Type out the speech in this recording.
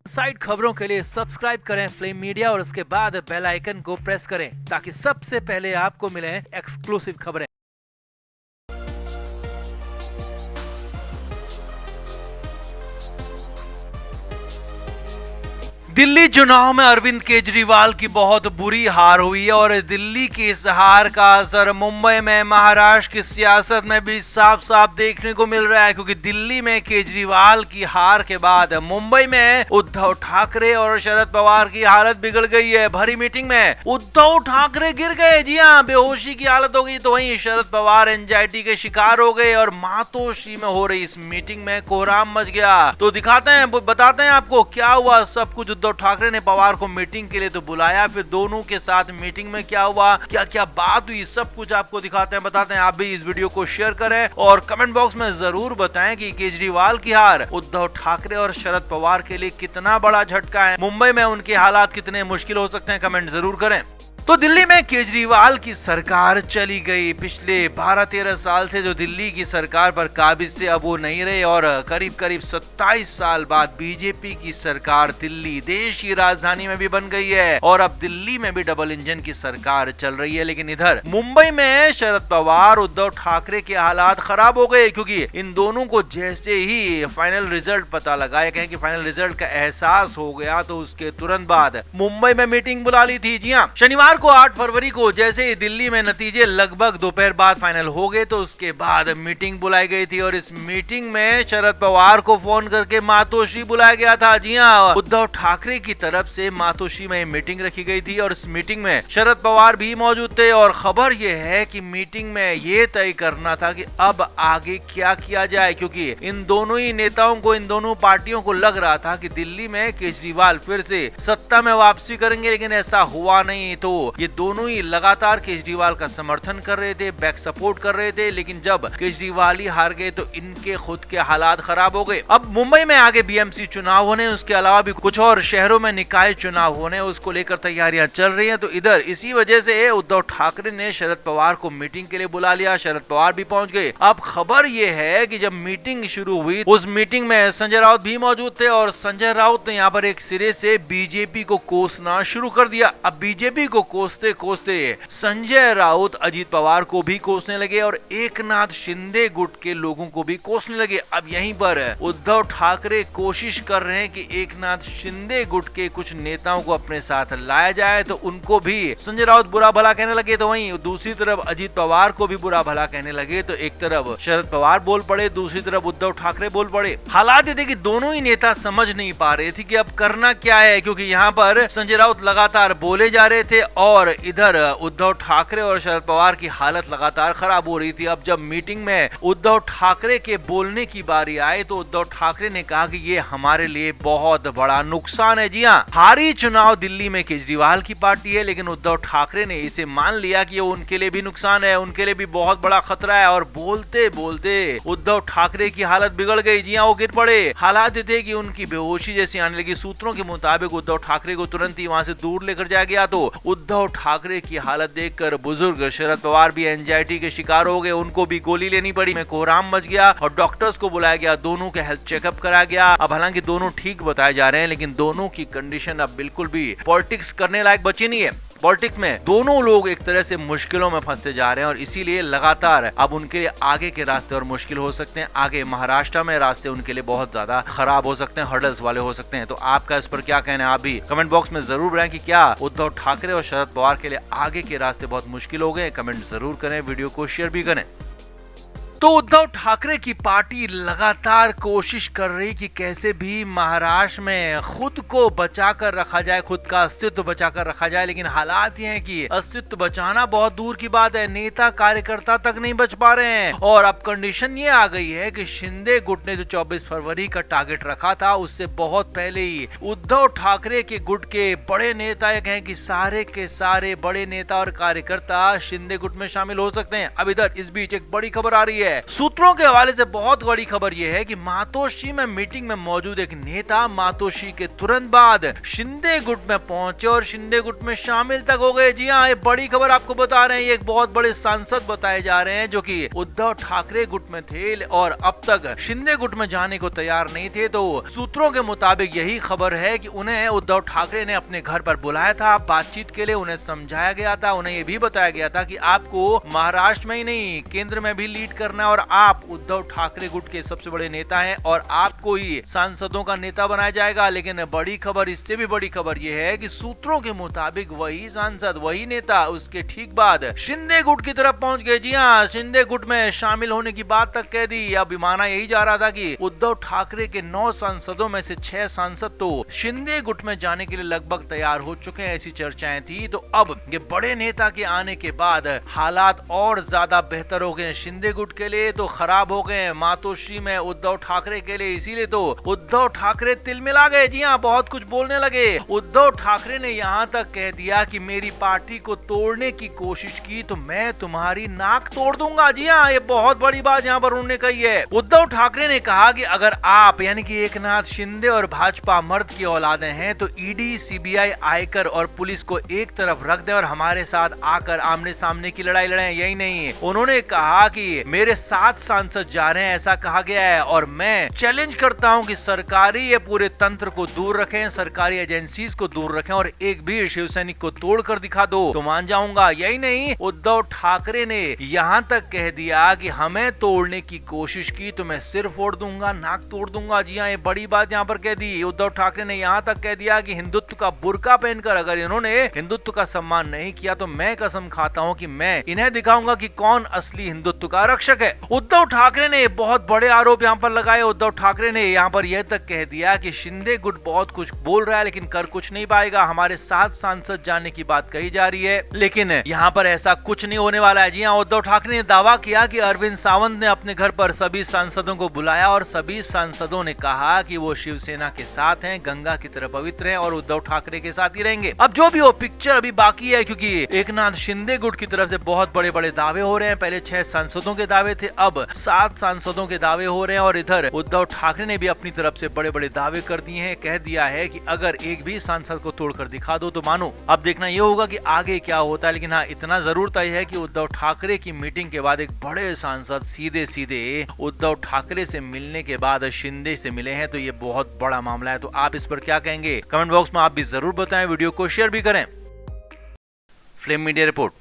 Side खबरों के लिए सब्सक्राइब करें फ्लेम मीडिया और उसके बाद बेल आइकन को प्रेस करें ताकि सबसे पहले आपको मिले एक्सक्लूसिव खबरें। दिल्ली चुनाव में अरविंद केजरीवाल की बहुत बुरी हार हुई है और दिल्ली की इस हार का असर मुंबई में, महाराष्ट्र की सियासत में भी साफ साफ देखने को मिल रहा है, क्योंकि दिल्ली में केजरीवाल की हार के बाद मुंबई में उद्धव ठाकरे और शरद पवार की हालत बिगड़ गई है। भरी मीटिंग में उद्धव ठाकरे गिर गए, जी हाँ, बेहोशी की हालत हो गई। तो वहीं शरद पवार एंजाइटी के शिकार हो गए और मातोश्री में हो रही इस मीटिंग में कोहराम मच गया। तो दिखाते हैं, बताते हैं आपको क्या हुआ सब कुछ। उद्धव ठाकरे ने पवार को मीटिंग के लिए तो बुलाया, फिर दोनों के साथ मीटिंग में क्या हुआ, क्या क्या बात हुई, सब कुछ आपको दिखाते हैं, बताते हैं। आप भी इस वीडियो को शेयर करें और कमेंट बॉक्स में जरूर बताएं कि केजरीवाल की हार उद्धव ठाकरे और शरद पवार के लिए कितना बड़ा झटका है, मुंबई में उनके हालात कितने मुश्किल हो सकते हैं, कमेंट जरूर करें। तो दिल्ली में केजरीवाल की सरकार चली गई। पिछले 12-13 साल से जो दिल्ली की सरकार पर काबिज थे, अब वो नहीं रहे और करीब करीब 27 साल बाद बीजेपी की सरकार दिल्ली, देश की राजधानी में भी बन गई है और अब दिल्ली में भी डबल इंजन की सरकार चल रही है। लेकिन इधर मुंबई में शरद पवार, उद्धव ठाकरे के हालात खराब हो गए, क्योंकि इन दोनों को जैसे ही फाइनल रिजल्ट पता लगा, या कहें कि फाइनल रिजल्ट का एहसास हो गया, तो उसके तुरंत बाद मुंबई में मीटिंग बुला ली थी। जी हाँ, शनिवार को 8 फरवरी को जैसे ही दिल्ली में नतीजे लगभग दोपहर बाद फाइनल हो गए, तो उसके बाद मीटिंग बुलाई गई थी और इस मीटिंग में शरद पवार को फोन करके मातोश्री बुलाया गया था। जी हाँ, उद्धव ठाकरे की तरफ से मातोश्री में मीटिंग रखी गई थी और इस मीटिंग में शरद पवार भी मौजूद थे और खबर यह है कि मीटिंग में ये तय करना था कि अब आगे क्या किया जाए, क्योंकि इन दोनों ही नेताओं को, इन दोनों पार्टियों को लग रहा था कि दिल्ली में केजरीवाल फिर से सत्ता में वापसी करेंगे, लेकिन ऐसा हुआ नहीं। तो ये दोनों ही लगातार केजरीवाल का समर्थन कर रहे थे, बैक सपोर्ट कर रहे थे, लेकिन जब केजरीवाल ही हार गए तो इनके खुद के हालात खराब हो गए। अब मुंबई में आगे बीएमसी चुनाव होने, उसके अलावा भी कुछ और शहरों में निकाय चुनाव होने, उसको लेकर तैयारियां चल रही हैं। तो इधर इसी वजह से उद्धव ठाकरे ने शरद पवार को मीटिंग के लिए बुला लिया, शरद पवार भी पहुंच गए। अब खबर ये है कि जब मीटिंग शुरू हुई, उस मीटिंग में संजय राउत भी मौजूद थे और संजय राउत ने यहाँ पर एक सिरे से बीजेपी को कोसना शुरू कर दिया। अब बीजेपी को कोसते कोसते संजय राउत अजीत पवार को भी कोसने लगे और एकनाथ शिंदे गुट के लोगों को भी कोसने लगे। अब यहीं पर उद्धव ठाकरे कोशिश कर रहे हैं कि एकनाथ शिंदे गुट के कुछ नेताओं को अपने साथ लाया जाए, तो उनको भी संजय राउत बुरा भला कहने लगे, तो वहीं दूसरी तरफ अजीत पवार को भी बुरा भला कहने लगे। तो एक तरफ शरद पवार बोल पड़े, दूसरी तरफ उद्धव ठाकरे बोल पड़े। हालात ये थे कि दोनों ही नेता समझ नहीं पा रहे थे कि अब करना क्या है, क्योंकि यहाँ पर संजय राउत लगातार बोले जा रहे थे और इधर उद्धव ठाकरे और शरद पवार की हालत लगातार खराब हो रही थी। अब जब मीटिंग में उद्धव ठाकरे के बोलने की बारी आई, तो उद्धव ठाकरे ने कहा कि ये हमारे लिए बहुत बड़ा नुकसान है। जी हाँ, हारी चुनाव दिल्ली में केजरीवाल की पार्टी है, लेकिन उद्धव ठाकरे ने इसे मान लिया कि ये उनके लिए भी नुकसान है, उनके लिए भी बहुत बड़ा खतरा है और बोलते बोलते उद्धव ठाकरे की हालत बिगड़ गई। जी हाँ, वो गिर पड़े। हालात ये थे कि उनकी बेहोशी जैसी आने लगी। सूत्रों के मुताबिक उद्धव ठाकरे को तुरंत ही वहां से दूर लेकर जाया गया, तो उद्धव ठाकरे की हालत देखकर बुजुर्ग शरद पवार भी एंजाइटी के शिकार हो गए, उनको भी गोली लेनी पड़ी, में कोहराम मच गया और डॉक्टर्स को बुलाया गया, दोनों के हेल्थ चेकअप कराया गया। अब हालांकि दोनों ठीक बताए जा रहे हैं, लेकिन दोनों की कंडीशन अब बिल्कुल भी पॉलिटिक्स करने लायक बची नहीं है। पॉलिटिक्स में दोनों लोग एक तरह से मुश्किलों में फंसते जा रहे हैं और इसीलिए लगातार अब उनके लिए आगे के रास्ते और मुश्किल हो सकते हैं। आगे महाराष्ट्र में रास्ते उनके लिए बहुत ज्यादा खराब हो सकते हैं, हर्डल्स वाले हो सकते हैं। तो आपका इस पर क्या कहना है, आप भी कमेंट बॉक्स में जरूर बताएं कि क्या उद्धव ठाकरे और शरद पवार के लिए आगे के रास्ते बहुत मुश्किल हो गए। कमेंट जरूर करें, वीडियो को शेयर भी करें। तो उद्धव ठाकरे की पार्टी लगातार कोशिश कर रही कि कैसे भी महाराष्ट्र में खुद को बचाकर रखा जाए, खुद का अस्तित्व बचाकर रखा जाए, लेकिन हालात ये हैं कि अस्तित्व बचाना बहुत दूर की बात है, नेता कार्यकर्ता तक नहीं बच पा रहे हैं। और अब कंडीशन ये आ गई है कि शिंदे गुट ने जो 24 फरवरी का टारगेट रखा था, उससे बहुत पहले ही उद्धव ठाकरे के गुट के बड़े नेता, ये कहें कि सारे के सारे बड़े नेता और कार्यकर्ता शिंदे गुट में शामिल हो सकते हैं। अब इधर इस बीच एक बड़ी खबर आ रही है, है। सूत्रों के हवाले से बहुत बड़ी खबर यह है कि मातोश्री में मीटिंग में मौजूद एक नेता मातोश्री के तुरंत बाद शिंदे गुट में पहुंचे और शिंदे गुट में शामिल तक हो गए। जी हाँ, ये बड़ी खबर आपको बता रहे हैं। ये एक बहुत बड़े सांसद बताए जा रहे हैं जो कि उद्धव ठाकरे गुट में थे और अब तक शिंदे गुट में जाने को तैयार नहीं थे। तो सूत्रों के मुताबिक यही खबर है कि उन्हें उद्धव ठाकरे ने अपने घर पर बुलाया था बातचीत के लिए। उन्हें समझाया गया था, उन्हें यह भी बताया गया था कि आपको महाराष्ट्र में ही नहीं केंद्र में भी लीड करना है और आप उद्धव ठाकरे गुट के सबसे बड़े नेता हैं और आपको ही सांसदों का नेता बनाया जाएगा। लेकिन बड़ी खबर, इससे भी बड़ी खबर यह है कि सूत्रों के मुताबिक वही सांसद, वही नेता उसके ठीक बाद शिंदे गुट की तरफ पहुंच गए। जी हाँ, शिंदे गुट में शामिल होने की बात तक कह दी। अब माना यही जा रहा था कि उद्धव ठाकरे के 9 सांसदों में से 6 सांसद तो शिंदे गुट में जाने के लिए लगभग तैयार हो चुके हैं, ऐसी चर्चाएं थी। तो अब ये बड़े नेता के आने के बाद हालात और ज्यादा बेहतर हो गए। शिंदे गुट के लिए तो खराब हो गए, मातोश्री में उद्धव ठाकरे के लिए। इसीलिए तो उद्धव ठाकरे तिलमिला गए। जी हाँ, बहुत कुछ बोलने लगे। उद्धव ठाकरे ने यहाँ तक कह दिया कि मेरी पार्टी को तोड़ने की कोशिश की तो मैं तुम्हारी नाक तोड़ दूंगा। जी हाँ, ये बहुत बड़ी बात यहाँ पर उन्होंने कही है। उद्धव ठाकरे ने कहा कि अगर आप यानी कि एकनाथ शिंदे और भाजपा मर्द की औलादे हैं तो ईडी, सीबीआई, आयकर और पुलिस को एक तरफ रख दें और हमारे साथ आकर आमने सामने की लड़ाई लड़ें। यही नहीं, उन्होंने कहा कि मेरे 7 सांसद जा रहे हैं, ऐसा कहा गया है और मैं चैलेंज करता हूं कि सरकारी ये पूरे तंत्र को दूर रखें, सरकारी एजेंसीज को दूर रखें और एक भी शिवसैनिक को तोड़कर दिखा दो तो मान जाऊंगा। यही नहीं, उद्धव ठाकरे ने यहां तक कह दिया कि हमें तोड़ने की कोशिश की तो मैं सिर फोड़ दूंगा, नाक तोड़ दूंगा। जी हाँ, ये बड़ी बात यहाँ पर कह दी। उद्धव ठाकरे ने यहाँ तक कह दिया कि हिंदुत्व का बुर्का पहनकर अगर इन्होंने हिंदुत्व का सम्मान नहीं किया तो मैं कसम खाता हूँ कि मैं इन्हें दिखाऊंगा कि कौन असली हिंदुत्व का रक्षक है। उद्धव ठाकरे ने बहुत बड़े आरोप यहाँ पर लगाए। उद्धव ठाकरे ने यहाँ पर यह तक कह दिया कि शिंदे गुट बहुत कुछ बोल रहा है लेकिन कर कुछ नहीं पाएगा। हमारे 7 सांसद जाने की बात कही जा रही है लेकिन यहाँ पर ऐसा कुछ नहीं होने वाला है। जी हाँ, उद्धव ठाकरे ने दावा किया कि अरविंद सावंत ने अपने घर पर सभी सांसदों को बुलाया और सभी सांसदों ने कहा कि वो शिवसेना के साथ हैं, गंगा की तरह पवित्र हैं और उद्धव ठाकरे के साथ ही रहेंगे। अब जो भी हो, पिक्चर अभी बाकी है क्योंकि एकनाथ शिंदे गुट की तरफ से बहुत बड़े बड़े दावे हो रहे हैं। पहले 6 सांसदों के दावे थे, अब 7 सांसदों के दावे हो रहे हैं और इधर उद्धव ठाकरे ने भी अपनी तरफ से बड़े बड़े दावे कर दिए हैं। कह दिया है कि अगर एक भी सांसद को तोड़कर दिखा दो तो मानो। अब देखना यह होगा कि आगे क्या होता है। लेकिन हाँ, इतना जरूर तय है कि उद्धव ठाकरे की मीटिंग के बाद एक बड़े सांसद सीधे सीधे उद्धव ठाकरे से मिलने के बाद शिंदे से मिले हैं, तो ये बहुत बड़ा मामला है। तो आप इस पर क्या कहेंगे? कमेंट बॉक्स में आप भी जरूर बताएं, वीडियो को शेयर भी करें। Flame media report.